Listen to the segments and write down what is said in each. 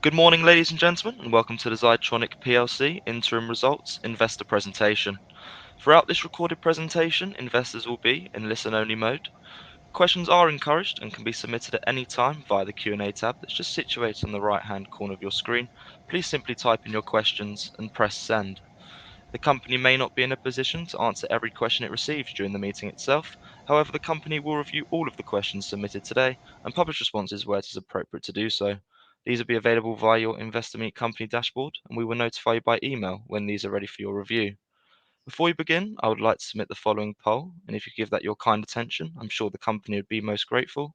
Good morning, ladies and gentlemen, and welcome to the Zytronic PLC interim results investor presentation. Throughout this recorded presentation, investors will be in listen-only mode. Questions are encouraged and can be submitted at any time via the Q&A tab that's just situated on the right-hand corner of your screen. Please simply type in your questions and press send. The company may not be in a position to answer every question it receives during the meeting itself. However, the company will review all of the questions submitted today and publish responses where it is appropriate to do so. These will be available via your Investor Meet company dashboard, and we will notify you by email when these are ready for your review. Before we begin, I would like to submit the following poll, and if you give that your kind attention, I'm sure the company would be most grateful.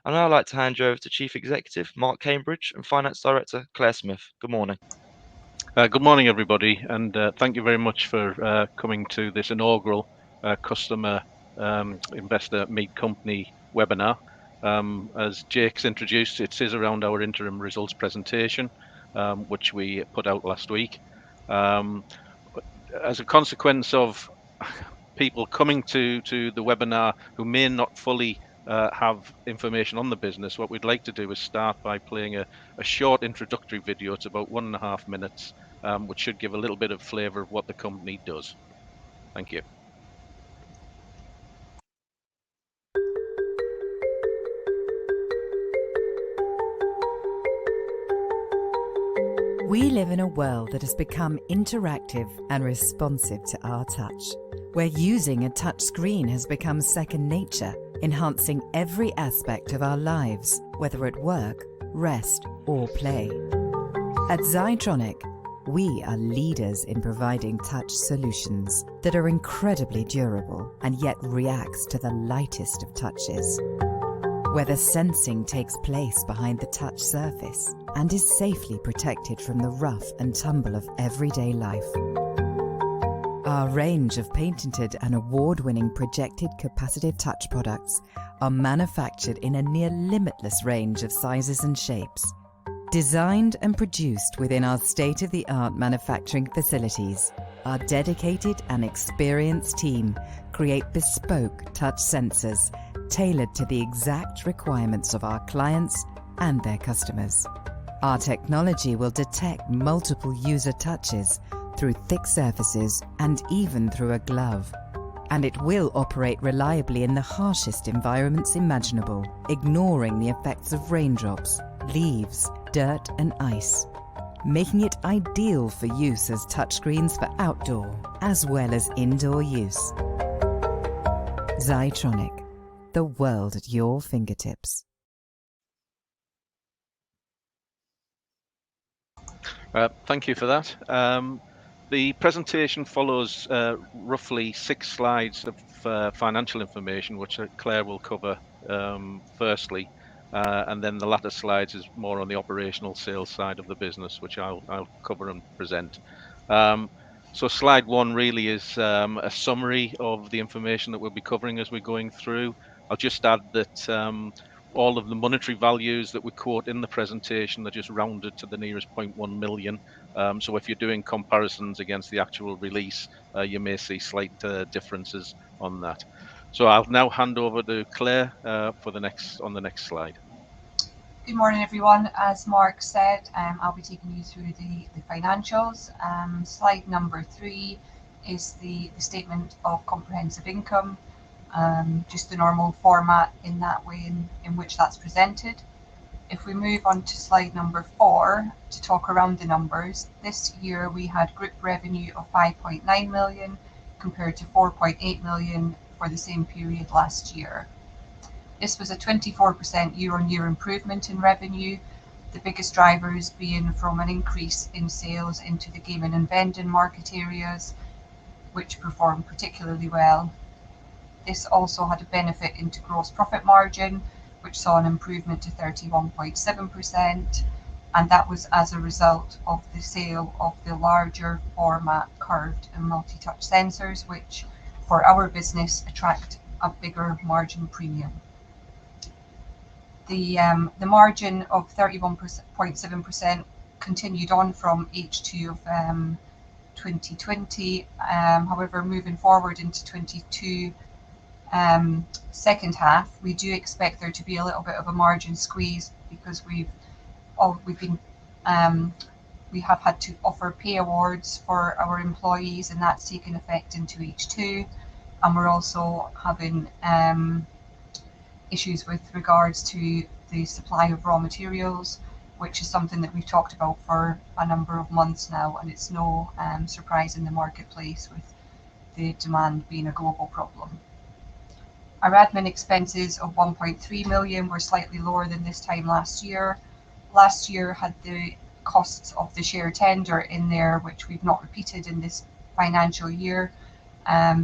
And now I'd like to hand you over to Chief Executive Mark Cambridge and Finance Director Claire Smith. Good morning. Good morning, everybody, and thank you very much for coming to this inaugural customer investor meet company webinar. As Jake's introduced, it is around our interim results presentation, which we put out last week. As a consequence of people coming to the webinar who may not fully have information on the business, what we'd like to do is start by playing a short introductory video. It's about 1.5 minutes, which should give a little bit of flavour of what the company does. Thank you. We live in a world that has become interactive and responsive to our touch, where using a touch screen has become second nature, enhancing every aspect of our lives, whether at work, rest, or play. At Zytronic, we are leaders in providing touch solutions that are incredibly durable and yet reacts to the lightest of touches. Whether sensing takes place behind the touch surface and is safely protected from the rough and tumble of everyday life. Our range of patented and award-winning projected capacitive touch products are manufactured in a near limitless range of sizes and shapes. Designed and produced within our state-of-the-art manufacturing facilities, our dedicated and experienced team create bespoke touch sensors tailored to the exact requirements of our clients and their customers. Our technology will detect multiple user touches through thick surfaces and even through a glove. And it will operate reliably in the harshest environments imaginable, ignoring the effects of raindrops, leaves, dirt and ice, making it ideal for use as touchscreens for outdoor as well as indoor use. Zytronic, the world at your fingertips. Thank you for that. The presentation follows roughly 6 slides of financial information, which Claire will cover firstly, and then the latter slides is more on the operational sales side of the business, which I'll cover and present. So slide 1 really is a summary of the information that we'll be covering as we're going through. I'll just add that all of the monetary values that we quote in the presentation are just rounded to the nearest 0.1 million. So if you're doing comparisons against the actual release, you may see slight differences on that. So I'll now hand over to Claire for the next slide. Good morning, everyone. As Mark said, I'll be taking you through the financials. Slide number 3 is the statement of comprehensive income, just the normal format in that way in which that's presented. If we move on to slide number 4 to talk around the numbers, this year we had group revenue of 5.9 million compared to 4.8 million for the same period last year. This was a 24% year-on-year improvement in revenue, the biggest drivers being from an increase in sales into the gaming and vending market areas, which performed particularly well. This also had a benefit into gross profit margin, which saw an improvement to 31.7%, and that was as a result of the sale of the larger format curved and multi-touch sensors, which for our business attract a bigger margin premium. The margin of 31.7% continued on from H2 of 2020. However, moving forward into 22 second half, we do expect there to be a little bit of a margin squeeze because we've been We have had to offer pay awards for our employees, and that's taken effect into H2. And we're also having issues with regards to the supply of raw materials, which is something that we've talked about for a number of months now, and it's no surprise in the marketplace with the demand being a global problem. Our admin expenses of 1.3 million were slightly lower than this time last year. Last year had the costs of the share tender in there, which we've not repeated in this financial year.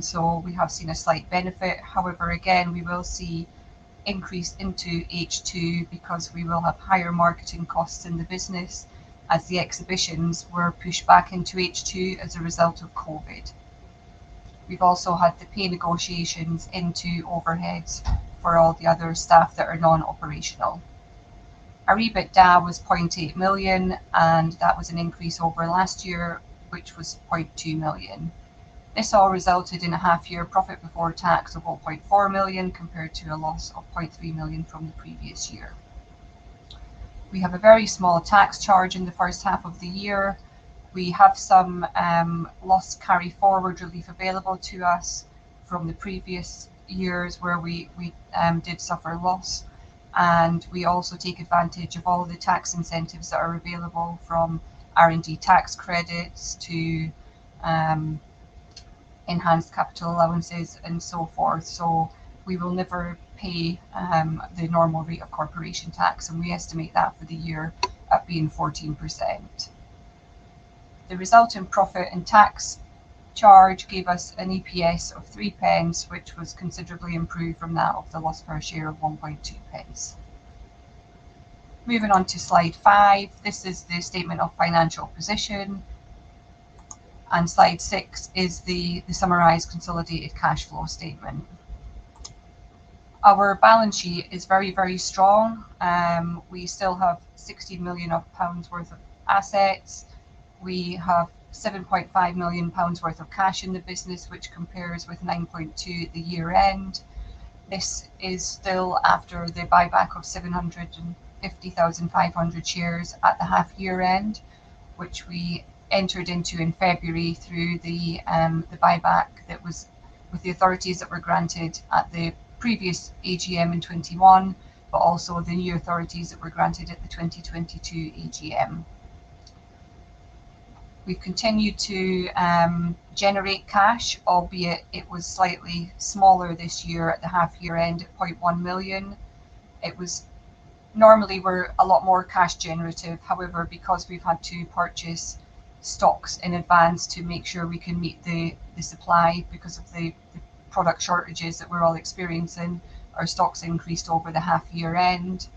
So we have seen a slight benefit. However, again, we will see increase into H2 because we will have higher marketing costs in the business as the exhibitions were pushed back into H2 as a result of COVID. We've also had the pay negotiations into overheads for all the other staff that are non-operational. Our EBITDA was 0.8 million, and that was an increase over last year, which was 0.2 million. This all resulted in a half-year profit before tax of 0.4 million compared to a loss of 0.3 million from the previous year. We have a very small tax charge in the first half of the year. We have some loss carry forward relief available to us from the previous years where we did suffer loss. And we also take advantage of all the tax incentives that are available, from R&D tax credits to enhanced capital allowances and so forth. So we will never pay the normal rate of corporation tax, and we estimate that for the year at being 14%. The resulting profit and tax charge gave us an EPS of 3 pence, which was considerably improved from that of the loss per share of 1.2 pence. Moving on to slide 5, this is the statement of financial position, and slide 6 is the summarised consolidated cash flow statement. Our balance sheet is very, very strong. We still have 60 million pounds worth of assets. We have 7.5 million pounds worth of cash in the business, which compares with 9.2 at the year end. This is still after the buyback of 750,500 shares at the half year end, which we entered into in February through the buyback that was with the authorities that were granted at the previous AGM in 21, but also the new authorities that were granted at the 2022 AGM. We've continued to generate cash, albeit it was slightly smaller this year at the half year end at 0.1 million. It was normally we're a lot more cash generative. However, because we've had to purchase stocks in advance to make sure we can meet the supply because of the product shortages that we're all experiencing, our stocks increased over the half year end.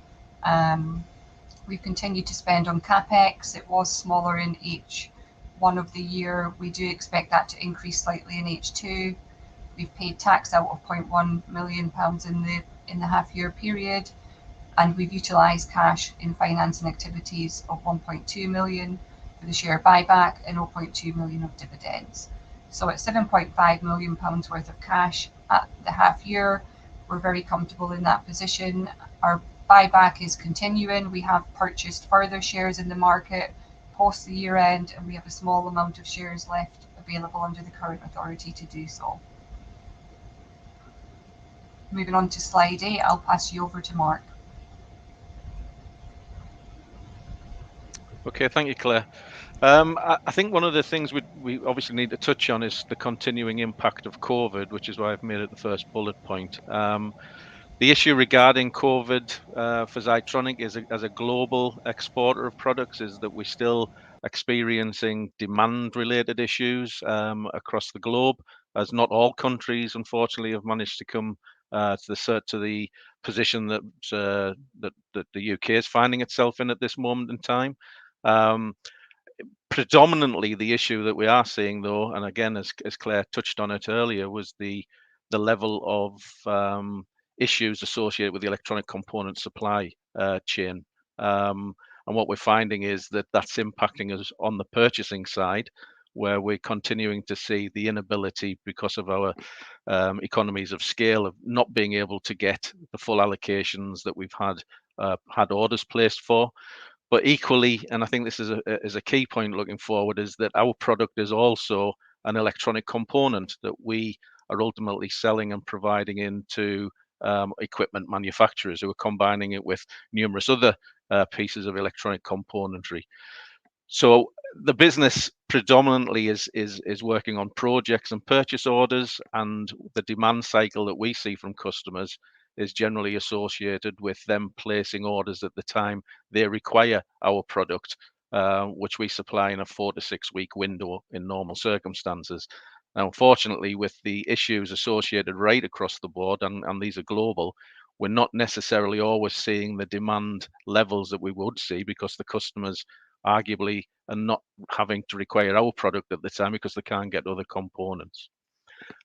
We've continued to spend on CapEx. It was smaller in H1 of the year. We do expect that to increase slightly in H2. We've paid tax out of 0.1 million pounds in the half year period, and we've utilised cash in financing activities of 1.2 million for the share buyback and 0.2 million of dividends. So at 7.5 million pounds worth of cash at the half year, we're very comfortable in that position. Our buyback is continuing. We have purchased further shares in the market post the year end, and we have a small amount of shares left available under the current authority to do so. Moving on to slide 8, I'll pass you over to Mark. Okay, thank you, Claire. I think one of the things we obviously need to touch on is the continuing impact of COVID, which is why I've made it the first bullet point. The issue regarding COVID for Zytronic as a global exporter of products is that we're still experiencing demand-related issues across the globe, as not all countries, unfortunately, have managed to come to the position that the UK is finding itself in at this moment in time. Predominantly, the issue that we are seeing, though, and again, as Claire touched on it earlier, was the level of issues associated with the electronic component supply chain. And what we're finding is that that's impacting us on the purchasing side, where we're continuing to see the inability, because of our economies of scale, of not being able to get the full allocations that we've had orders placed for. But equally, and I think this is a key point looking forward, is that our product is also an electronic component that we are ultimately selling and providing into equipment manufacturers who are combining it with numerous other pieces of electronic componentry. So the business predominantly is working on projects and purchase orders, and the demand cycle that we see from customers is generally associated with them placing orders at the time they require our product, which we supply in a 4 to 6 week window in normal circumstances. Now, unfortunately, with the issues associated right across the board, and these are global, we're not necessarily always seeing the demand levels that we would see, because the customers arguably are not having to require our product at the time because they can't get other components.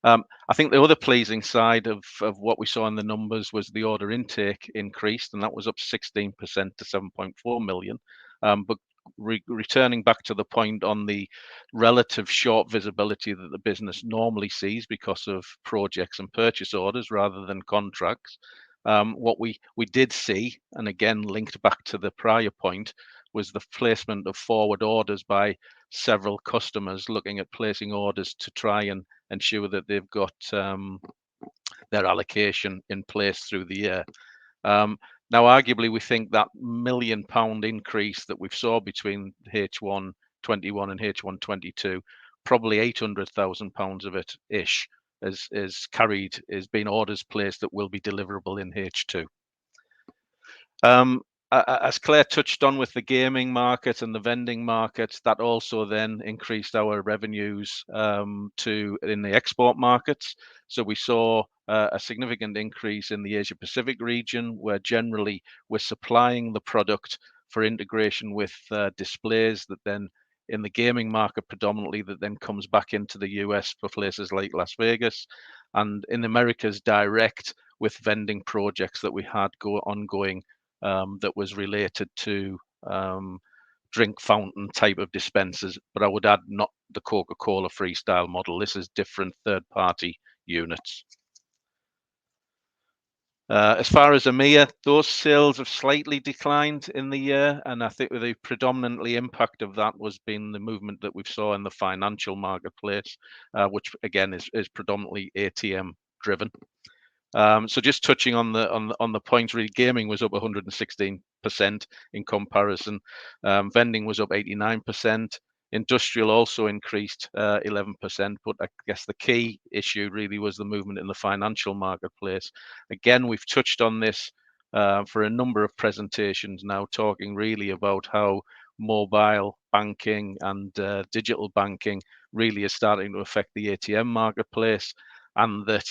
I think the other pleasing side of what we saw in the numbers was the order intake increased, and that was up 16% to 7.4 million. But returning back to the point on the relative short visibility that the business normally sees because of projects and purchase orders rather than contracts, what we did see, and again linked back to the prior point, was the placement of forward orders by several customers looking at placing orders to try and ensure that they've got their allocation in place through the year. Now, arguably, we think that £1 million increase that we've saw between H1 21 and H1 22, probably £800,000 of it ish is been orders placed that will be deliverable in H2. As Claire touched on with the gaming market and the vending market, that also then increased our revenues in the export markets. So we saw a significant increase in the Asia Pacific region, where generally we're supplying the product for integration with displays that then in the gaming market predominantly that then comes back into the US for places like Las Vegas, and in Americas direct with vending projects that we had ongoing that was related to drink fountain type of dispensers, but I would add not the Coca-Cola Freestyle model. This is different third-party units. As far as EMEA, those sales have slightly declined in the year, and I think the predominantly impact of that was been the movement that we've saw in the financial marketplace, which again is predominantly ATM driven. So just touching on the point, really, gaming was up 116% in comparison. Vending was up 89%. Industrial also increased 11%, but I guess the key issue really was the movement in the financial marketplace. Again, we've touched on this for a number of presentations now, talking really about how mobile banking and digital banking really is starting to affect the ATM marketplace, and that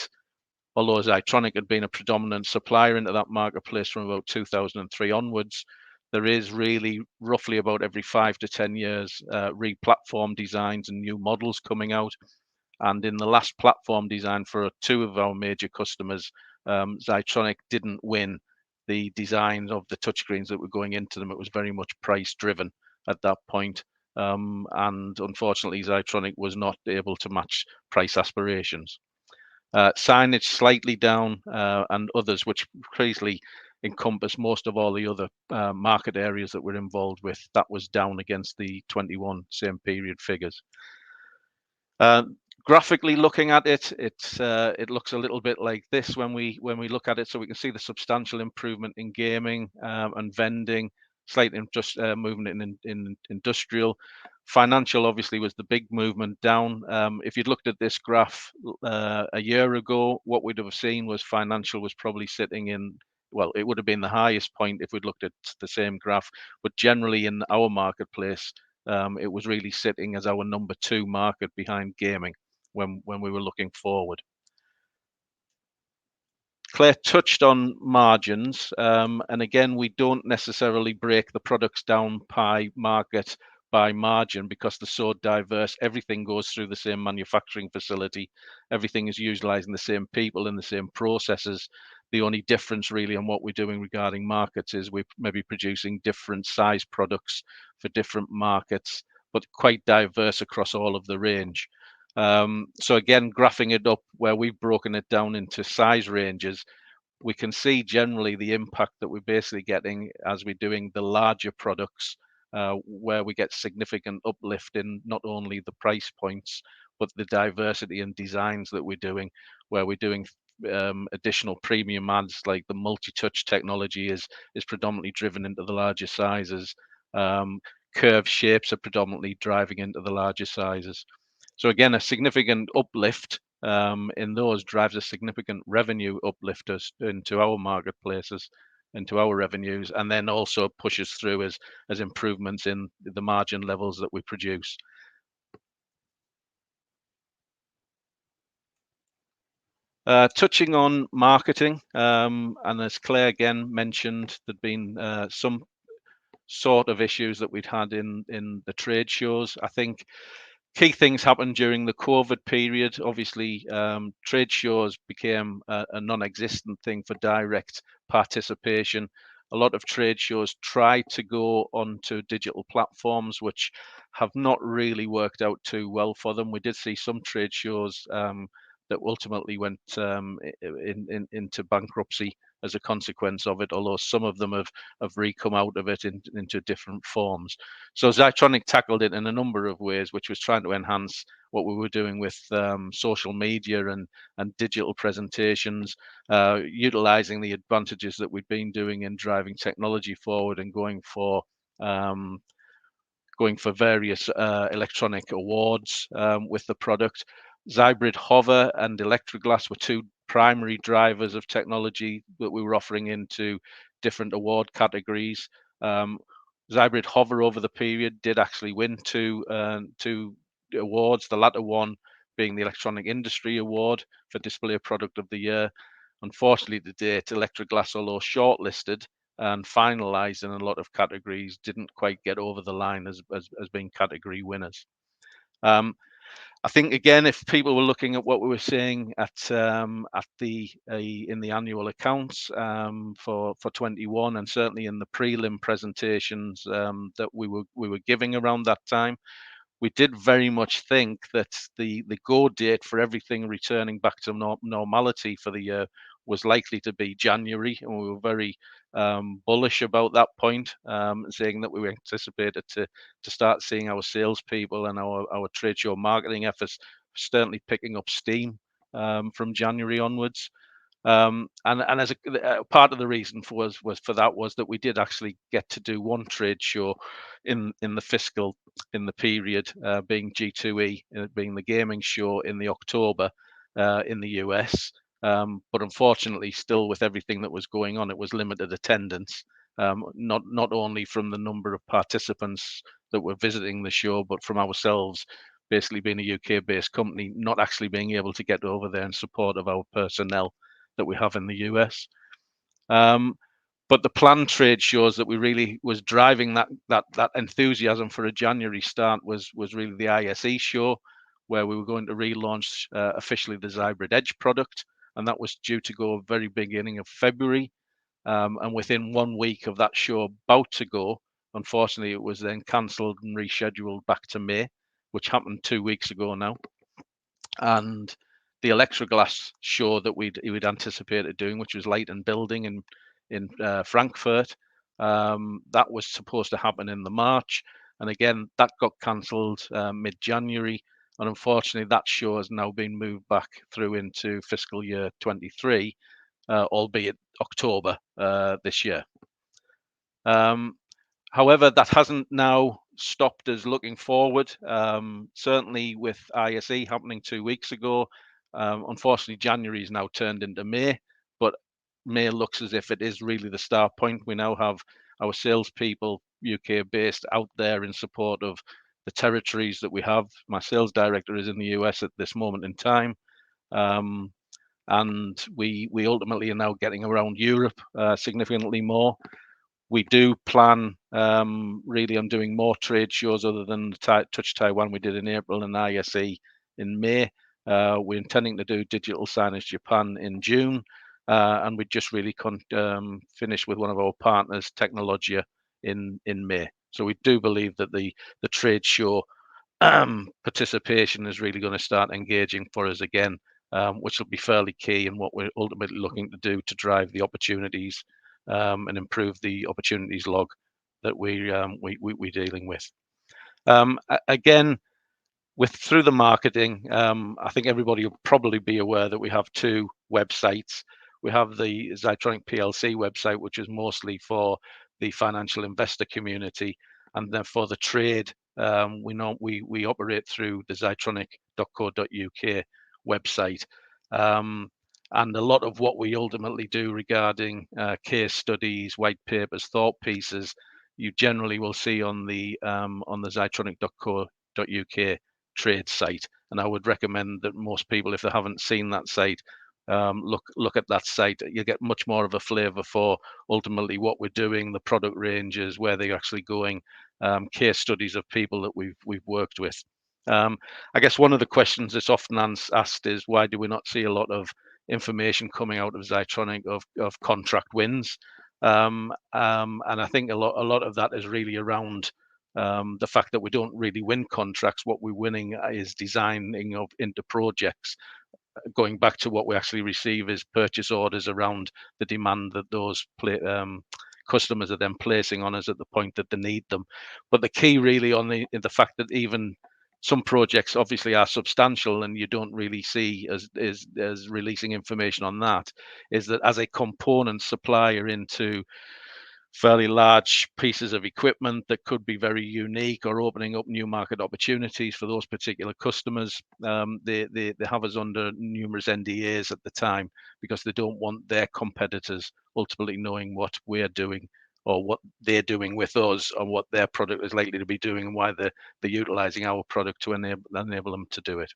although Zytronic had been a predominant supplier into that marketplace from about 2003 onwards, there is really roughly about every 5 to 10 years re-platform designs and new models coming out. And in the last platform design for 2 of our major customers, Zytronic didn't win the designs of the touchscreens that were going into them. It was very much price driven at that point. And unfortunately, Zytronic was not able to match price aspirations. Signage slightly down, and others, which crazily encompass most of all the other market areas that we're involved with, that was down against the 21 same period figures. Graphically looking at it, it looks a little bit like this when we look at it. So we can see the substantial improvement in gaming and vending, slight movement in industrial. Financial obviously was the big movement down. If you'd looked at this graph a year ago, what we'd have seen was financial was probably sitting in, well, it would have been the highest point if we'd looked at the same graph, but generally in our marketplace, it was really sitting as our number 2 market behind gaming when we were looking forward. Claire touched on margins, and again, we don't necessarily break the products down by market by margin because they're so diverse. Everything goes through the same manufacturing facility. Everything is utilizing the same people and the same processes. The only difference really on what we're doing regarding markets is we're maybe producing different size products for different markets, but quite diverse across all of the range. So again, graphing it up where we've broken it down into size ranges, we can see generally the impact that we're basically getting as we're doing the larger products, where we get significant uplift in not only the price points, but the diversity and designs that we're doing, where we're doing additional premium ads, like the multi-touch technology is predominantly driven into the larger sizes. Curved shapes are predominantly driving into the larger sizes. So again, a significant uplift in those drives a significant revenue uplift into our marketplaces, into our revenues, and then also pushes through as improvements in the margin levels that we produce. Touching on marketing, and as Claire again mentioned, there'd been some sort of issues that we'd had in the trade shows. I think key things happened during the COVID period. Obviously, trade shows became a non-existent thing for direct participation. A lot of trade shows tried to go onto digital platforms, which have not really worked out too well for them. We did see some trade shows that ultimately went into bankruptcy as a consequence of it, although some of them have re-come out of it into different forms. So Zytronic tackled it in a number of ways, which was trying to enhance what we were doing with social media and digital presentations, utilizing the advantages that we'd been doing in driving technology forward and going for various electronic awards with the product. Zybrid Hover and Electroglass were two primary drivers of technology that we were offering into different award categories. Zybrid Hover over the period did actually win two awards, the latter one being the Electronic Industry Award for Display Product of the Year. Unfortunately, to date, Electroglass, although shortlisted and finalised in a lot of categories, didn't quite get over the line as being category winners. I think again, if people were looking at what we were seeing in the annual accounts for 21, and certainly in the prelim presentations that we were giving around that time, we did very much think that the go date for everything returning back to normality for the year was likely to be January, and we were very bullish about that point, saying that we anticipated to start seeing our salespeople and our trade show marketing efforts certainly picking up steam from January onwards. And as a part of the reason for that was that we did actually get to do one trade show in the period, being G2E, being the gaming show in the October in the US. But unfortunately, still with everything that was going on, it was limited attendance, not only from the number of participants that were visiting the show, but from ourselves, basically being a UK-based company, not actually being able to get over there in support of our personnel that we have in the US. But the planned trade shows that we really was driving that enthusiasm for a January start was really the ISE show, where we were going to relaunch officially the Zybrid Edge product, and that was due to go very beginning of February. And within 1 week of that show about to go, unfortunately, it was then cancelled and rescheduled back to May, which happened 2 weeks ago now. And the Electroglass show that we'd anticipated doing, which was Light and Building in Frankfurt, that was supposed to happen in the March, and again that got cancelled mid-January, and unfortunately that show has now been moved back through into fiscal year 23, albeit October this year. However, that hasn't now stopped us looking forward. Certainly with ISE happening 2 weeks ago, unfortunately January is now turned into May, but May looks as if it is really the start point. We now have our salespeople, UK based, out there in support of the territories that we have. My sales director is in the US at this moment in time, and we ultimately are now getting around Europe significantly more. We do plan really on doing more trade shows other than the Touch Taiwan we did in April and ISE in May. We're intending to do Digital Signage Japan in June, and we just really finished with one of our partners, Technologia, in May. So we do believe that the trade show participation is really going to start engaging for us again which will be fairly key in what we're ultimately looking to do to drive the opportunities and improve the opportunities log that we're dealing with. Again, through the marketing, I think everybody will probably be aware that we have two websites. We have the Zytronic PLC website, which is mostly for the financial investor community, and then for the trade, we operate through the zytronic.co.uk website. And a lot of what we ultimately do regarding case studies, white papers, thought pieces, you generally will see on the zytronic.co.uk trade site. And I would recommend that most people, if they haven't seen that site, look at that site. You'll get much more of a flavour for ultimately what we're doing, the product ranges, where they're actually going, case studies of people that we've worked with. I guess one of the questions that's often asked is, why do we not see a lot of information coming out of Zytronic of contract wins? And I think a lot of that is really around the fact that we don't really win contracts. What we're winning is designing into projects. Going back to what we actually receive is purchase orders around the demand that those customers are then placing on us at the point that they need them. But the key really on the fact that even some projects obviously are substantial and you don't really see as releasing information on that, is that as a component supplier into fairly large pieces of equipment that could be very unique or opening up new market opportunities for those particular customers. They have us under numerous NDAs at the time because they don't want their competitors ultimately knowing what we're doing or what they're doing with us or what their product is likely to be doing and why they're utilizing our product to enable them to do it.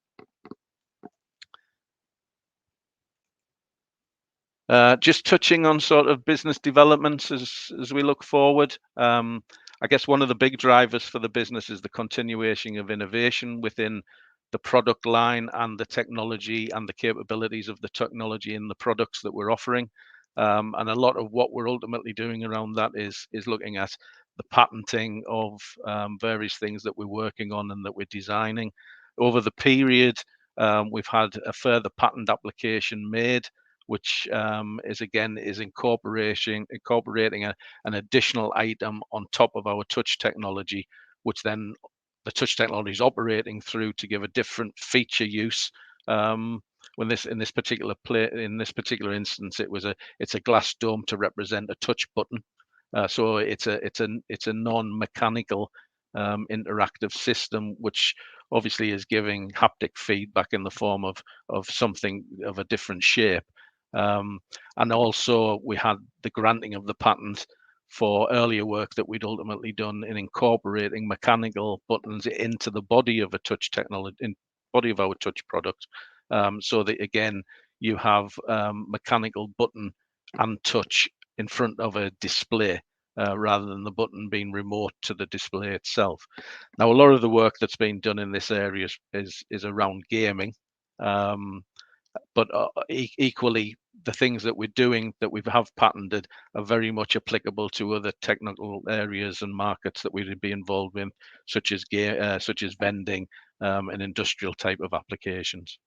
Just touching on sort of business developments as we look forward. I guess one of the big drivers for the business is the continuation of innovation within the product line and the technology and the capabilities of the technology in the products that we're offering. And a lot of what we're ultimately doing around that is looking at the patenting of various things that we're working on and that we're designing. Over the period, we've had a further patent application made, which is incorporating an additional item on top of our touch technology, which then the touch technology is operating through to give a different feature use. In this particular instance, it's a glass dome to represent a touch button. So it's a non-mechanical interactive system, which obviously is giving haptic feedback in the form of something of a different shape. And also we had the granting of the patent for earlier work that we'd ultimately done in incorporating mechanical buttons into the body of a touch technology, in body of our touch product. So that again, you have mechanical button and touch in front of a display rather than the button being remote to the display itself. Now, a lot of the work that's been done in this area is around gaming. But equally, the things that we're doing that we have patented are very much applicable to other technical areas and markets that we'd be involved in, such as vending and industrial type of applications.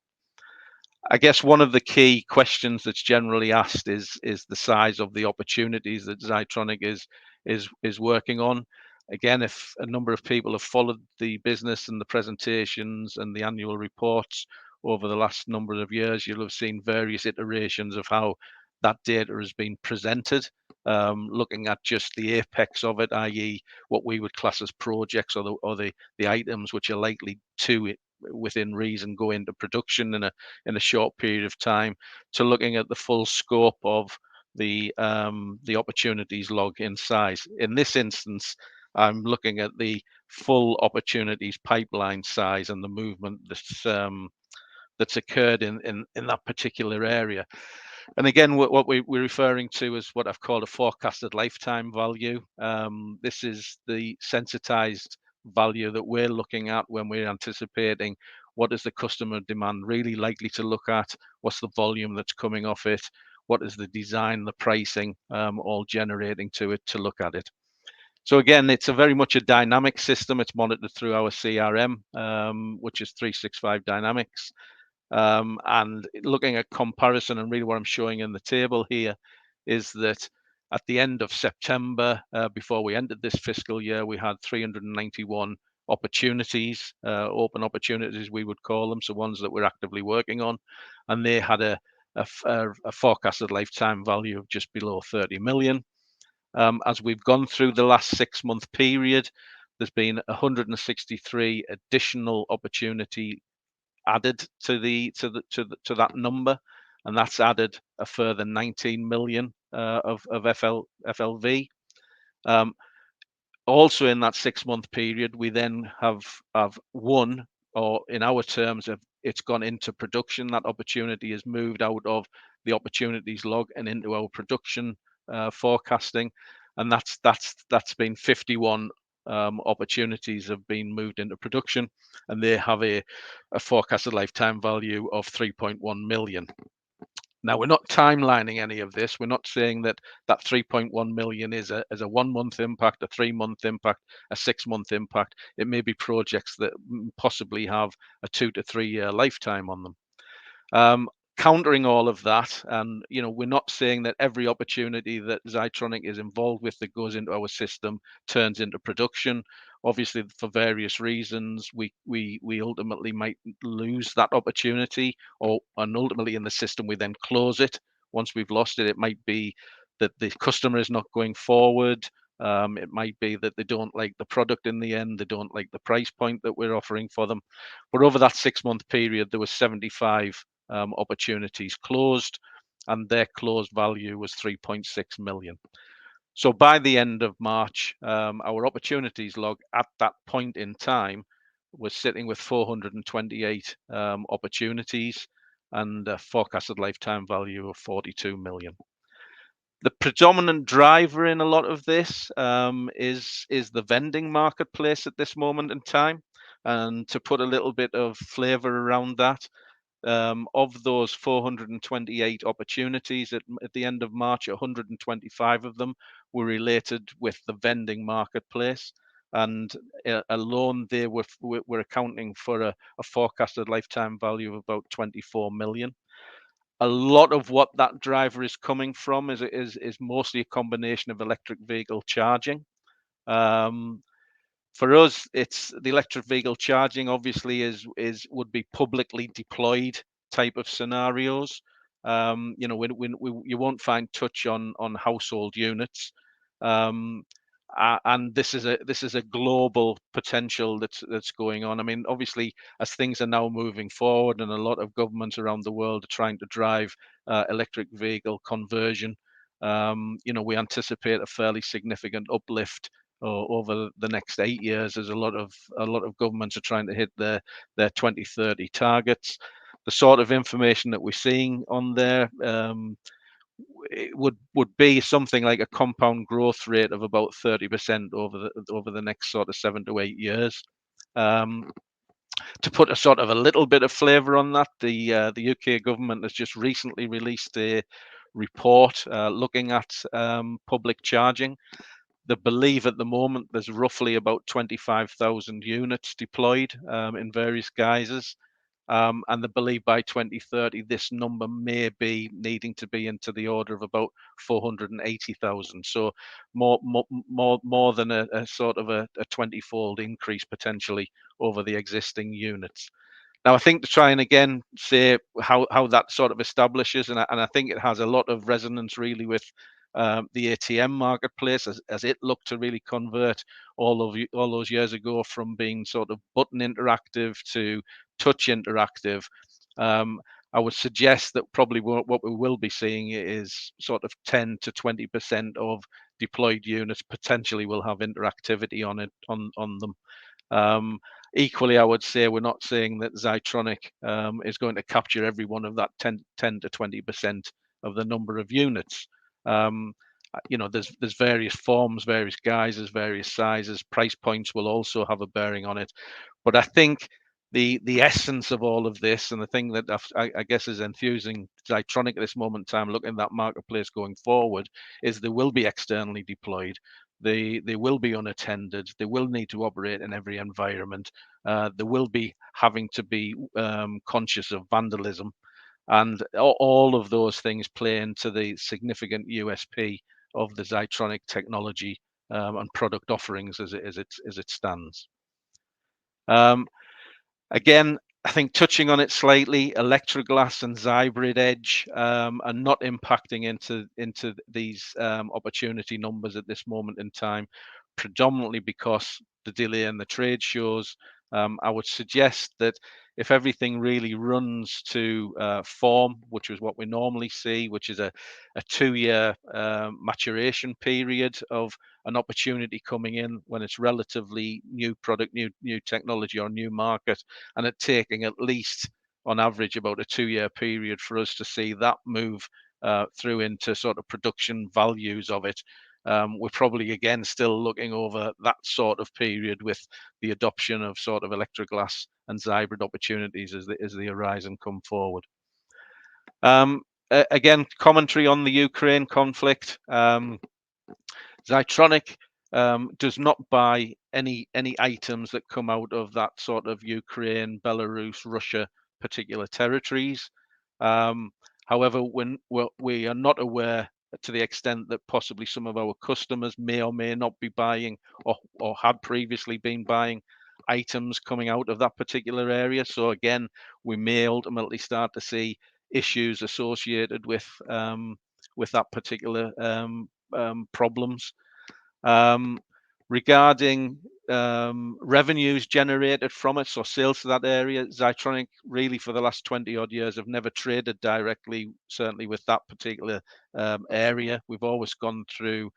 I guess one of the key questions that's generally asked is the size of the opportunities that Zytronic is working on. Again, if a number of people have followed the business and the presentations and the annual reports over the last number of years, you'll have seen various iterations of how that data has been presented, looking at just the apex of it, i.e. what we would class as projects or the items which are likely to, within reason, go into production in a short period of time, to looking at the full scope of the opportunities log in size. In this instance, I'm looking at the full opportunities pipeline size and the movement that's occurred in that particular area. And again, what we're referring to is what I've called a forecasted lifetime value. This is the sensitized value that we're looking at when we're anticipating what is the customer demand really likely to look at, what's the volume that's coming off it, what is the design, the pricing, all generating to it to look at it. So again, it's a very much a dynamic system. It's monitored through our CRM, which is 365 Dynamics. And looking at comparison, and really what I'm showing in the table here is that at the end of September, before we ended this fiscal year, we had 391 opportunities, open opportunities we would call them, so ones that we're actively working on, and they had a forecasted lifetime value of just below 30 million. As we've gone through the last 6-month period, there's been 163 additional opportunity added to that number, and that's added a further 19 million of FLV. Also in that 6-month period, we then have won, or in our terms, it's gone into production. That opportunity has moved out of the opportunities log and into our production forecasting, and that's been 51 opportunities have been moved into production, and they have a forecasted lifetime value of 3.1 million. Now, we're not timelining any of this. We're not saying that 3.1 million is a 1-month impact, a 3-month impact, a 6-month impact. It may be projects that possibly have a 2 to 3 year lifetime on them. Countering all of that, and we're not saying that every opportunity that Zytronic is involved with that goes into our system turns into production. Obviously, for various reasons, we ultimately might lose that opportunity, and ultimately in the system we then close it. Once we've lost it, it might be that the customer is not going forward. It might be that they don't like the product in the end, they don't like the price point that we're offering for them. But over that 6-month period, there was 75 opportunities closed, and their closed value was 3.6 million. So by the end of March, our opportunities log at that point in time was sitting with 428 opportunities and a forecasted lifetime value of 42 million. The predominant driver in a lot of this is the vending marketplace at this moment in time. And to put a little bit of flavor around that, of those 428 opportunities at the end of March, 125 of them were related with the vending marketplace, and alone they were accounting for a forecasted lifetime value of about 24 million. A lot of what that driver is coming from is mostly a combination of electric vehicle charging. For us, it's the electric vehicle charging obviously would be publicly deployed type of scenarios. You won't find touch on household units, and this is a global potential that's going on. I mean, obviously, as things are now moving forward, and a lot of governments around the world are trying to drive electric vehicle conversion, we anticipate a fairly significant uplift over the next 8 years, as a lot of governments are trying to hit their 2030 targets. The sort of information that we're seeing on there it would be something like a compound growth rate of about 30% over the next sort of 7 to 8 years. To put a sort of a little bit of flavour on that, the UK government has just recently released a report looking at public charging. They believe at the moment there's roughly about 25,000 units deployed in various guises. And they believe by 2030 this number may be needing to be into the order of about 480,000. So more than a sort of a 20-fold increase potentially over the existing units. Now, I think to try and again say how that sort of establishes, and I think it has a lot of resonance really with the ATM marketplace as it looked to really convert all those years ago from being sort of button interactive to touch interactive. I would suggest that probably what we will be seeing is sort of 10 to 20% of deployed units potentially will have interactivity on them. Equally, I would say we're not saying that Zytronic is going to capture every one of that 10 to 20% of the number of units. There's various forms, various guises, various sizes. Price points will also have a bearing on it. But I think the essence of all of this, and the thing that I guess is enthusing Zytronic at this moment in time, looking at that marketplace going forward, is they will be externally deployed. They will be unattended. They will need to operate in every environment. They will be having to be conscious of vandalism, and all of those things play into the significant USP of the Zytronic technology and product offerings as it stands. Again, I think touching on it slightly, Electroglass and Zybrid Edge are not impacting into these opportunity numbers at this moment in time, predominantly because the delay in the trade shows. I would suggest that if everything really runs to form, which is what we normally see, which is a 2-year maturation period of an opportunity coming in when it's relatively new product, new technology or new market, and it taking at least on average about a 2-year period for us to see that move through into sort of production values of it. We're probably again still looking over that sort of period with the adoption of sort of Electroglass and Zybrid opportunities as the horizon come forward. Again, commentary on the Ukraine conflict. Zytronic does not buy any items that come out of that sort of Ukraine, Belarus, Russia particular territories. However, when we are not aware to the extent that possibly some of our customers may or may not be buying or had previously been buying items coming out of that particular area. So again, we may ultimately start to see issues associated with that particular problems. Regarding revenues generated from it, so sales to that area, Zytronic really for the last 20 odd years have never traded directly, certainly with that particular area. We've always gone through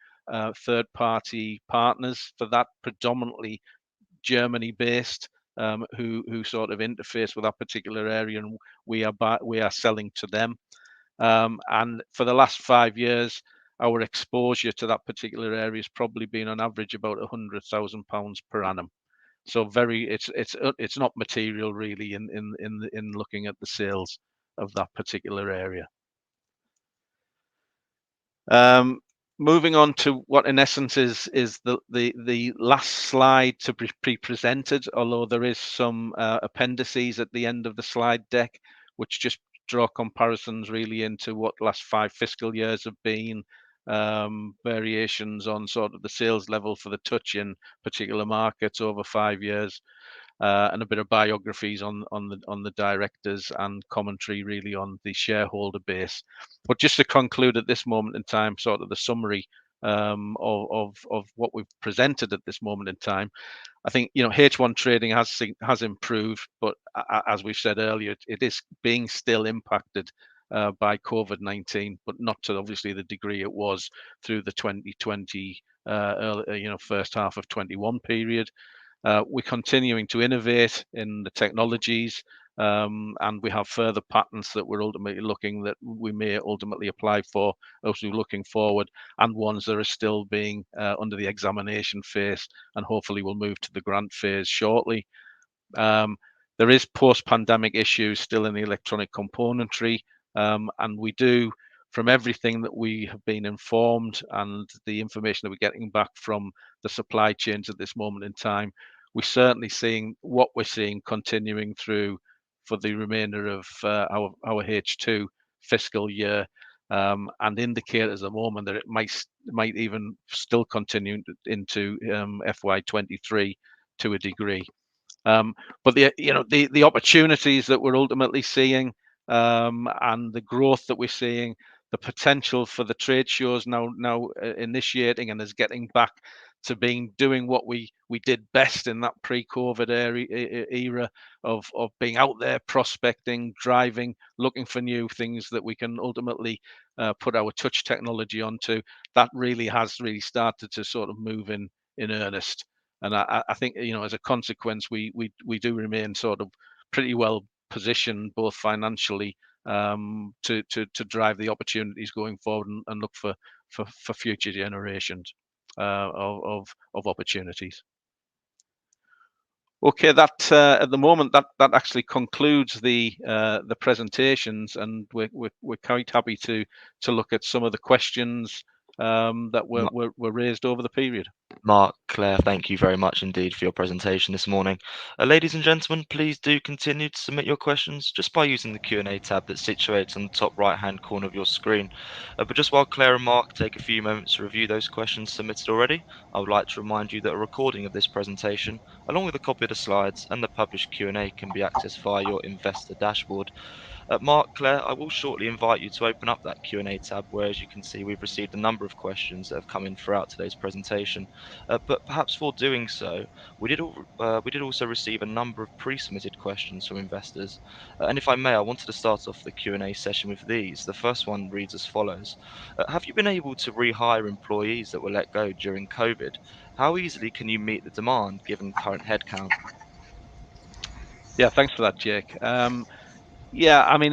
third party partners for that, predominantly Germany based, who sort of interface with that particular area, and we are selling to them. And for the last 5 years, our exposure to that particular area has probably been on average about £100,000 per annum. So it's not material really in looking at the sales of that particular area. Moving on to what in essence is the last slide to be presented, although there is some appendices at the end of the slide deck, which just draw comparisons really into what the last 5 fiscal years have been, variations on sort of the sales level for the touch in particular markets over 5 years, and a bit of biographies on the directors and commentary really on the shareholder base. But just to conclude at this moment in time, sort of the summary of what we've presented at this moment in time, I think H1 trading has improved, but as we've said earlier, it is being still impacted by COVID-19, but not to obviously the degree it was through the 2020 first half of 21 period. We're continuing to innovate in the technologies, and we have further patents that we're ultimately we may ultimately apply for as we're looking forward, and ones that are still being under the examination phase, and hopefully will move to the grant phase shortly. There is post-pandemic issues still in the electronic componentry, and we do, from everything that we have been informed and the information that we're getting back from the supply chains at this moment in time, we're certainly seeing what we're seeing continuing through for the remainder of our H2 fiscal year, and indicators at the moment that it might even still continue into FY23 to a degree. But the opportunities that we're ultimately seeing, and the growth that we're seeing, the potential for the trade shows now initiating and is getting back to doing what we did best in that pre-COVID era of being out there prospecting, driving, looking for new things that we can ultimately put our touch technology onto. That has started to sort of move in earnest. And I think as a consequence, we do remain sort of pretty well positioned both financially to drive the opportunities going forward and look for future generations of opportunities. Okay, that at the moment that actually concludes the presentations, and we're quite happy to look at some of the questions that were raised over the period. Mark, Claire, thank you very much indeed for your presentation this morning. Ladies and gentlemen, please do continue to submit your questions just by using the Q&A tab that's situated on the top right-hand corner of your screen. But just while Claire and Mark take a few moments to review those questions submitted already, I would like to remind you that a recording of this presentation, along with a copy of the slides and the published Q&A, can be accessed via your investor dashboard. Mark, Claire, I will shortly invite you to open up that Q&A tab where, as you can see, we've received a number of questions that have come in throughout today's presentation. But perhaps for doing so, we did also receive a number of pre-submitted questions from investors. And if I may, I wanted to start off the Q&A session with these. The first one reads as follows. Have you been able to rehire employees that were let go during COVID? How easily can you meet the demand given current headcount? Yeah, thanks for that, Jake. Yeah, I mean,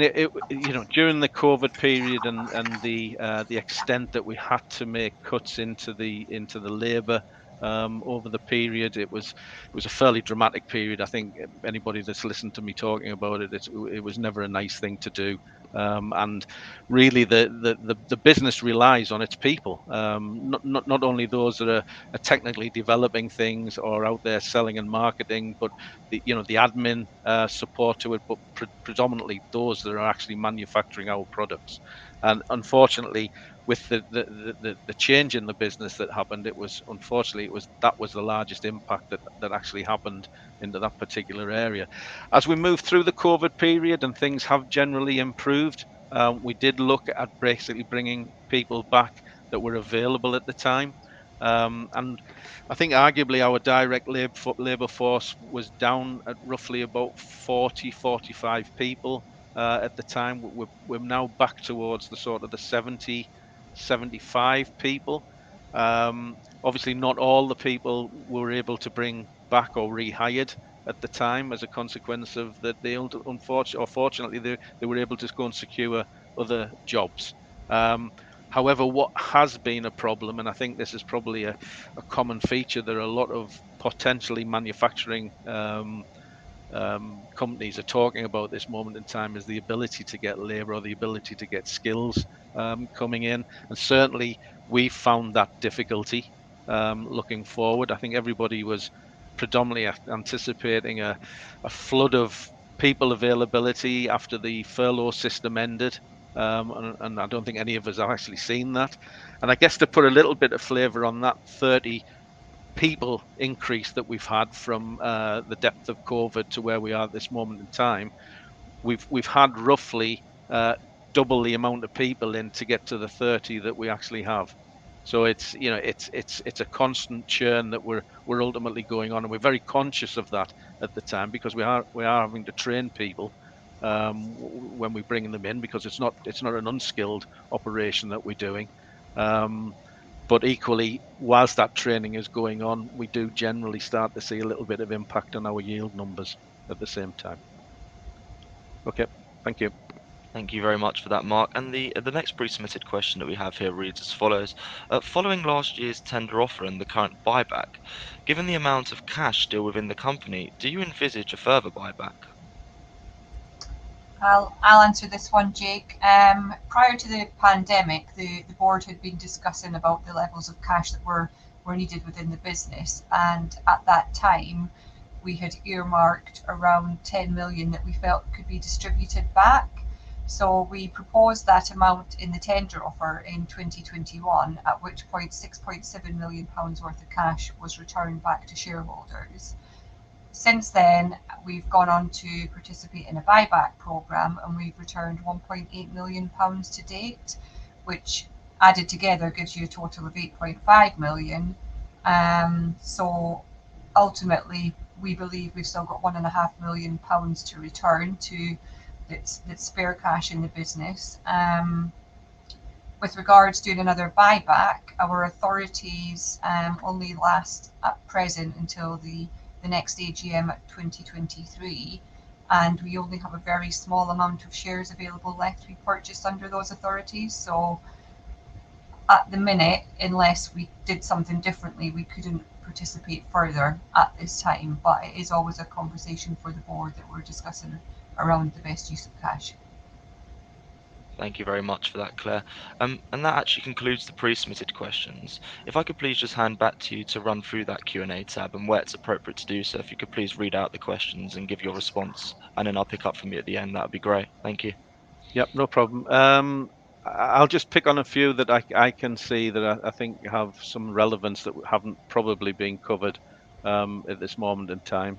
during the COVID period and the extent that we had to make cuts into the labour over the period, it was a fairly dramatic period. I think anybody that's listened to me talking about it, it was never a nice thing to do. And really, the business relies on its people. Not only those that are technically developing things or out there selling and marketing, but the admin support to it, but predominantly those that are actually manufacturing our products. And unfortunately, with the change in the business that happened, that was the largest impact that actually happened into that particular area. As we move through the COVID period and things have generally improved, we did look at basically bringing people back that were available at the time. And I think arguably our direct labour force was down at roughly about 45 people at the time. We're now back towards the sort of the 75 people. Obviously, not all the people were able to bring back or rehired at the time as a consequence of that. Fortunately, they were able to go and secure other jobs. However, what has been a problem, and I think this is probably a common feature, there are a lot of potentially manufacturing companies are talking about this moment in time, is the ability to get labour or the ability to get skills coming in. And certainly we found that difficulty looking forward. I think everybody was predominantly anticipating a flood of people availability after the furlough system ended. And I don't think any of us have actually seen that. And I guess to put a little bit of flavour on that 30 people increase that we've had from the depth of COVID to where we are at this moment in time, we've had roughly double the amount of people in to get to the 30 that we actually have. So it's a constant churn that we're ultimately going on, and we're very conscious of that at the time, because we are having to train people when we bring them in, because it's not an unskilled operation that we're doing. But equally, whilst that training is going on, we do generally start to see a little bit of impact on our yield numbers at the same time. Okay, thank you. Thank you very much for that, Mark. And the next pre-submitted question that we have here reads as follows. Following last year's tender offer and the current buyback, given the amount of cash still within the company, do you envisage a further buyback? I'll answer this one, Jake. Prior to the pandemic, the board had been discussing about the levels of cash that were needed within the business, and at that time we had earmarked around 10 million that we felt could be distributed back. So we proposed that amount in the tender offer in 2021, at which point £6.7 million worth of cash was returned back to shareholders. Since then, we've gone on to participate in a buyback programme, and we've returned £1.8 million to date, which added together gives you a total of 8.5 million. So ultimately, we believe we've still got £1.5 million to return to that's spare cash in the business. With regards to doing another buyback, our authorities only last at present until the next AGM at 2023, and we only have a very small amount of shares available left to be purchased under those authorities. So at the minute, unless we did something differently, we couldn't participate further at this time, but it is always a conversation for the board that we're discussing around the best use of cash. Thank you very much for that, Claire. And that actually concludes the pre-submitted questions. If I could please just hand back to you to run through that Q&A tab, and where it's appropriate to do so, if you could please read out the questions and give your response, and then I'll pick up from you at the end. That would be great. Thank you. Yep, no problem. I'll just pick on a few that I can see that I think have some relevance that haven't probably been covered at this moment in time.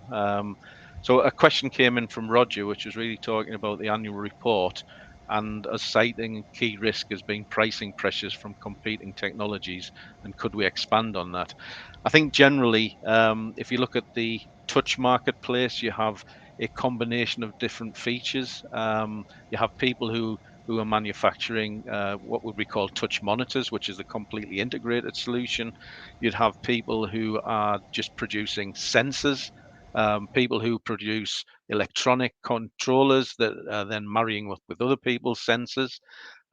So a question came in from Roger, which was really talking about the annual report and us citing key risk as being pricing pressures from competing technologies, and could we expand on that? I think generally, if you look at the touch marketplace, you have a combination of different features. You have people who are manufacturing what would we call touch monitors, which is a completely integrated solution. You'd have people who are just producing sensors, people who produce electronic controllers that are then marrying with other people's sensors.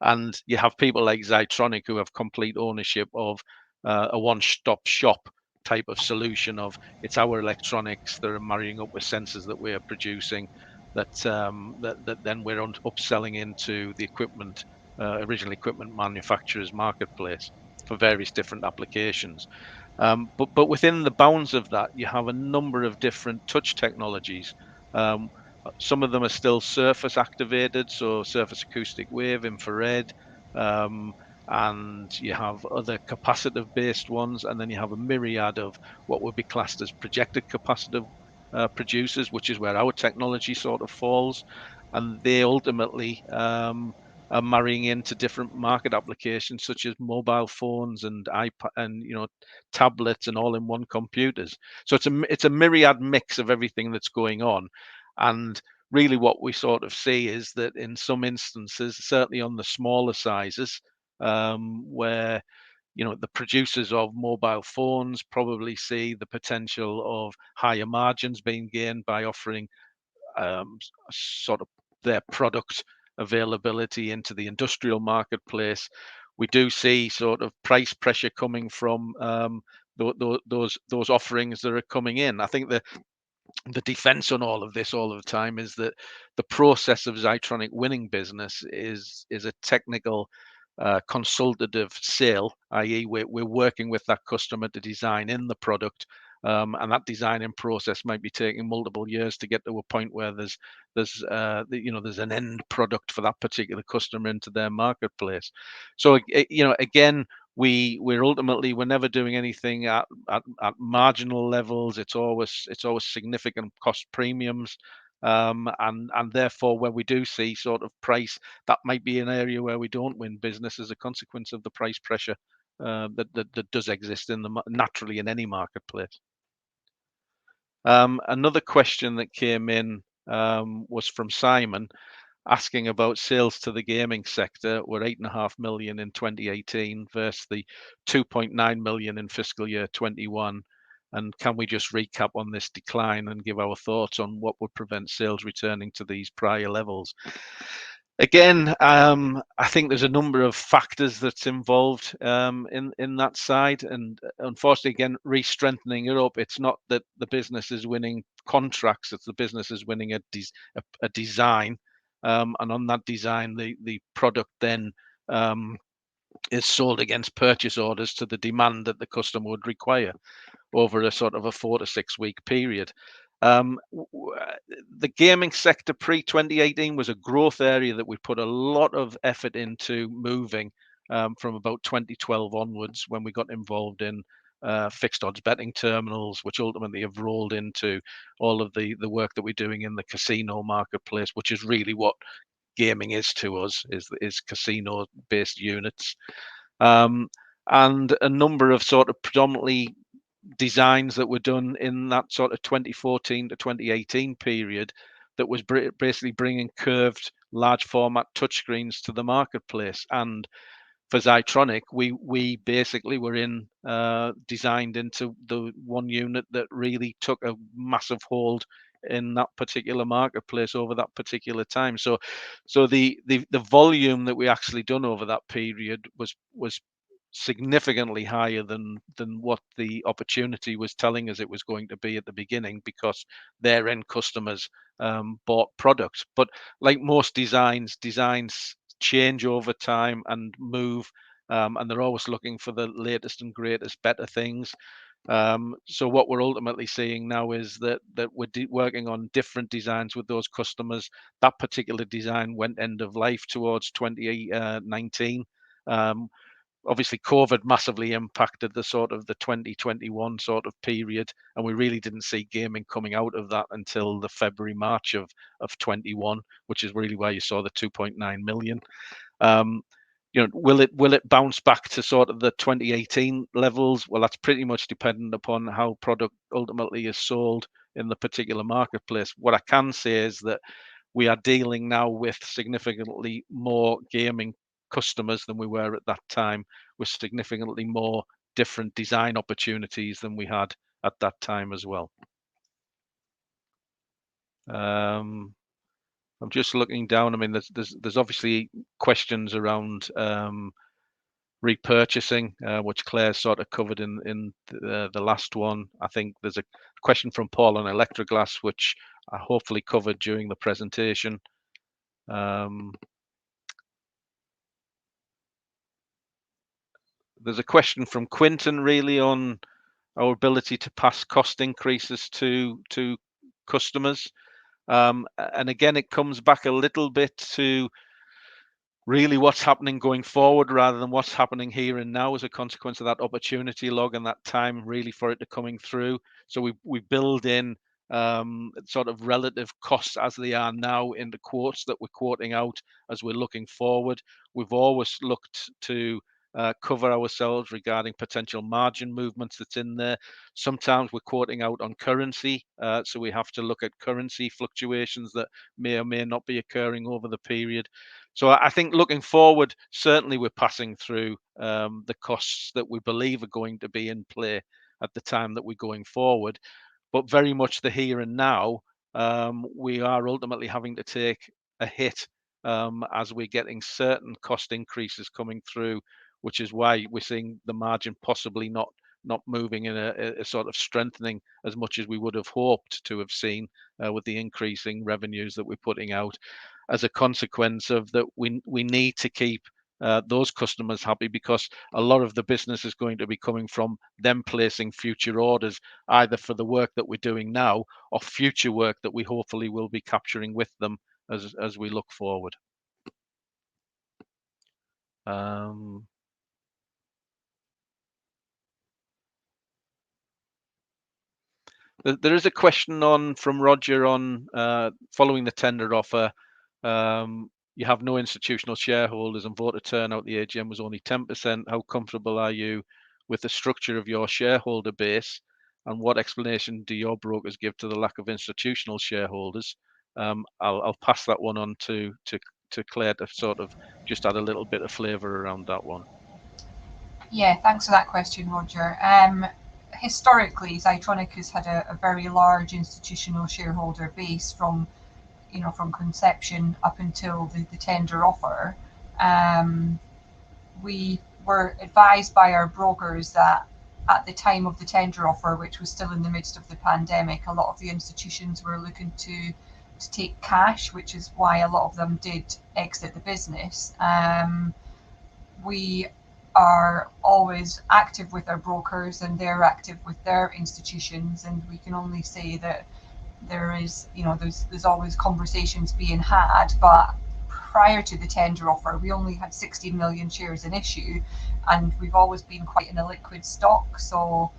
And you have people like Zytronic who have complete ownership of a one-stop shop type of solution of it's our electronics that are marrying up with sensors that we're producing that then we're upselling into the equipment, original equipment manufacturers marketplace for various different applications. But within the bounds of that, you have a number of different touch technologies. Um, some of them are still surface activated, so surface acoustic wave, infrared, um, and you have other capacitive based ones, and then you have a myriad of what would be classed as projected capacitive producers, which is where our technology sort of falls, and they ultimately are marrying into different market applications such as mobile phones and iPad and tablets and all-in-one computers. So it's a myriad mix of everything that's going on, and really what we sort of see is that in some instances, certainly on the smaller sizes, where the producers of mobile phones probably see the potential of higher margins being gained by offering sort of their product availability into the industrial marketplace. We do see sort of price pressure coming from those offerings that are coming in. I think the defense on all of this all of the time is that the process of Zytronic winning business is a technical consultative sale, i.e. we're working with that customer to design in the product, and that designing process might be taking multiple years to get to a point where there's an end product for that particular customer into their marketplace. So again, we're never doing anything at marginal levels. It's always significant cost premiums, and therefore when we do see sort of price, that might be an area where we don't win business as a consequence of the price pressure that does exist naturally in any marketplace. Another question that came in was from Simon, asking about sales to the gaming sector were 8.5 million in 2018 versus the 2.9 million in fiscal year 21. And can we just recap on this decline and give our thoughts on what would prevent sales returning to these prior levels? Again, I think there's a number of factors that's involved in that side, and unfortunately, again, re-strengthening it up. It's not that the business is winning contracts; it's the business is winning a design, and on that design, the product then is sold against purchase orders to the demand that the customer would require over a sort of a 4 to 6 week period. The gaming sector pre-2018 was a growth area that we put a lot of effort into moving from about 2012 onwards, when we got involved in fixed odds betting terminals, which ultimately have rolled into all of the work that we're doing in the casino marketplace, which is really what gaming is to us, is casino based units, and a number of sort of predominantly designs that were done in that sort of 2014 to 2018 period that was basically bringing curved large format touchscreens to the marketplace. And for Zytronic, we basically were designed into the one unit that really took a massive hold in that particular marketplace over that particular time. So the volume that we actually done over that period was significantly higher than what the opportunity was telling us it was going to be at the beginning, because their end customers bought products. But like most designs change over time and move, and they're always looking for the latest and greatest, better things. So what we're ultimately seeing now is that we're working on different designs with those customers. That particular design went end of life towards 2019. Obviously, COVID massively impacted the 2021 sort of period, and we really didn't see gaming coming out of that until the February, March of 21, which is really where you saw the 2.9 million. Will it bounce back to sort of the 2018 levels? Well, that's pretty much dependent upon how product ultimately is sold in the particular marketplace. What I can say is that we are dealing now with significantly more gaming customers than we were at that time, with significantly more different design opportunities than we had at that time as well. I'm just looking down. I mean, there's obviously questions around repurchasing, which Claire sort of covered in the last one. I think there's a question from Paul on Electroglass, which I hopefully covered during the presentation. There's a question from Quinton really on our ability to pass cost increases to customers. And again, it comes back a little bit to really what's happening going forward rather than what's happening here and now as a consequence of that opportunity log and that time really for it to coming through. So we build in sort of relative costs as they are now in the quotes that we're quoting out as we're looking forward. We've always looked to cover ourselves regarding potential margin movements that's in there. Sometimes we're quoting out on currency, so we have to look at currency fluctuations that may or may not be occurring over the period. So I think looking forward, certainly we're passing through the costs that we believe are going to be in play at the time that we're going forward. But very much the here and now, we are ultimately having to take a hit as we're getting certain cost increases coming through, which is why we're seeing the margin possibly not moving in a sort of strengthening as much as we would have hoped to have seen with the increasing revenues that we're putting out. As a consequence of that, we need to keep those customers happy, because a lot of the business is going to be coming from them placing future orders, either for the work that we're doing now or future work that we hopefully will be capturing with them as we look forward. There is a question from Roger on following the tender offer. You have no institutional shareholders and voter turnout. The AGM was only 10%. How comfortable are you with the structure of your shareholder base, and what explanation do your brokers give to the lack of institutional shareholders? I'll pass that one on to Claire to sort of just add a little bit of flavour around that one. Yeah, thanks for that question, Roger. Historically, Zitronix has had a very large institutional shareholder base from conception up until the tender offer. We were advised by our brokers that at the time of the tender offer, which was still in the midst of the pandemic, a lot of the institutions were looking to take cash, which is why a lot of them did exit the business. We are always active with our brokers, and they're active with their institutions, and we can only say that there's always conversations being had. But prior to the tender offer, we only had 60 million shares in issue, and we've always been quite an illiquid stock, so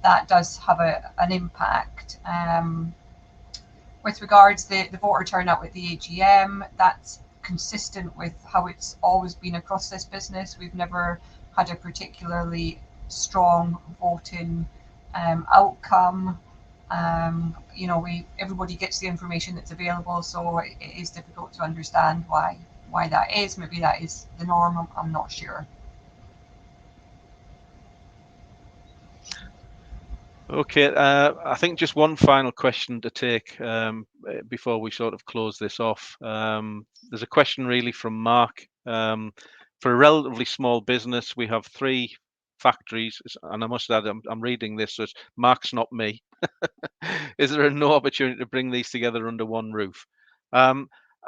that does have an impact. With regards to the voter turnout at the AGM, that's consistent with how it's always been across this business. We've never had a particularly strong voting outcome. Everybody gets the information that's available, so it is difficult to understand why that is. Maybe that is the norm. I'm not sure. Okay, I think just one final question to take before we sort of close this off. There's a question really from Mark. For a relatively small business, we have 3 factories, and I must add, I'm reading this, so it's Mark's not me. Is there no opportunity to bring these together under one roof?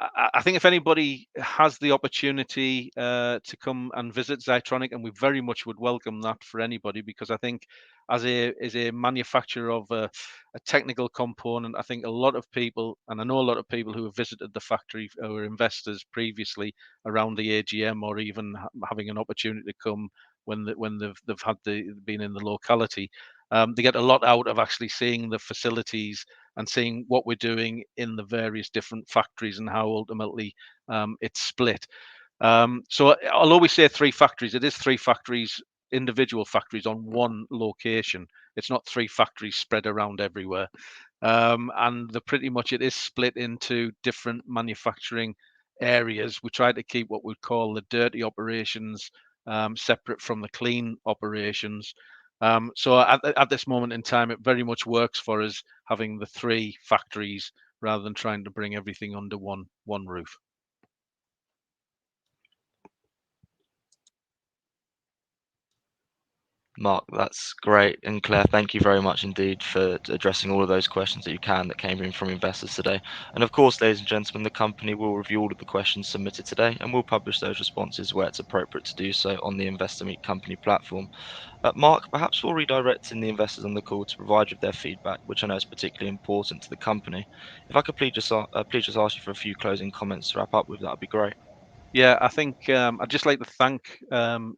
I think if anybody has the opportunity to come and visit Zytronic, and we very much would welcome that for anybody, because I think as a manufacturer of a technical component, I think a lot of people, and I know a lot of people who have visited the factory who are investors previously around the AGM, or even having an opportunity to come when they've had been in the locality, they get a lot out of actually seeing the facilities and seeing what we're doing in the various different factories and how ultimately it's split. So I'll always say 3 factories. It is 3 factories, individual factories on one location. It's not 3 factories spread around everywhere. And pretty much it is split into different manufacturing areas. We try to keep what we call the dirty operations separate from the clean operations. So at this moment in time, it very much works for us having the 3 factories rather than trying to bring everything under one roof. Mark, that's great. And Claire, thank you very much indeed for addressing all of those questions that came in from investors today. And of course, ladies and gentlemen, the company will review all of the questions submitted today and will publish those responses where it's appropriate to do so on the Investor Meet Company platform. Mark, perhaps we'll redirecting the investors on the call to provide you with their feedback, which I know is particularly important to the company. If I could please just ask you for a few closing comments to wrap up with, that would be great. Yeah, I think I'd just like to thank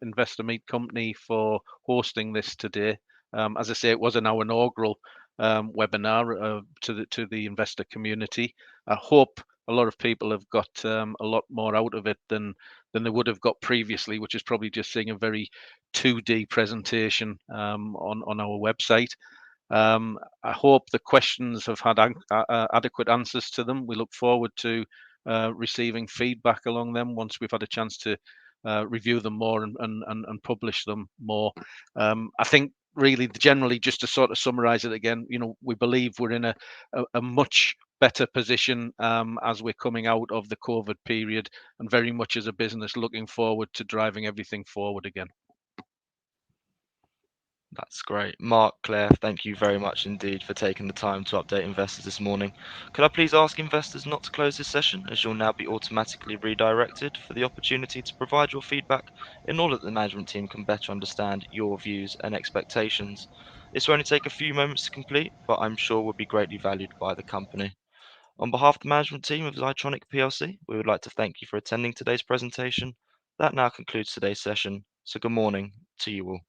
Investor Meet Company for hosting this today. As I say, it was our inaugural webinar to the investor community. I hope a lot of people have got a lot more out of it than they would have got previously, which is probably just seeing a very 2D presentation on our website. I hope the questions have had adequate answers to them. We look forward to receiving feedback along them once we've had a chance to review them more and publish them more. I think really generally, just to sort of summarize it again, we believe we're in a much better position as we're coming out of the COVID period, and very much as a business looking forward to driving everything forward again. That's great. Mark, Claire, thank you very much indeed for taking the time to update investors this morning. Could I please ask investors not to close this session, as you'll now be automatically redirected for the opportunity to provide your feedback in order that the management team can better understand your views and expectations. This will only take a few moments to complete, but I'm sure will be greatly valued by the company. On behalf of the management team of Zytronic PLC, we would like to thank you for attending today's presentation. That now concludes today's session, so good morning to you all.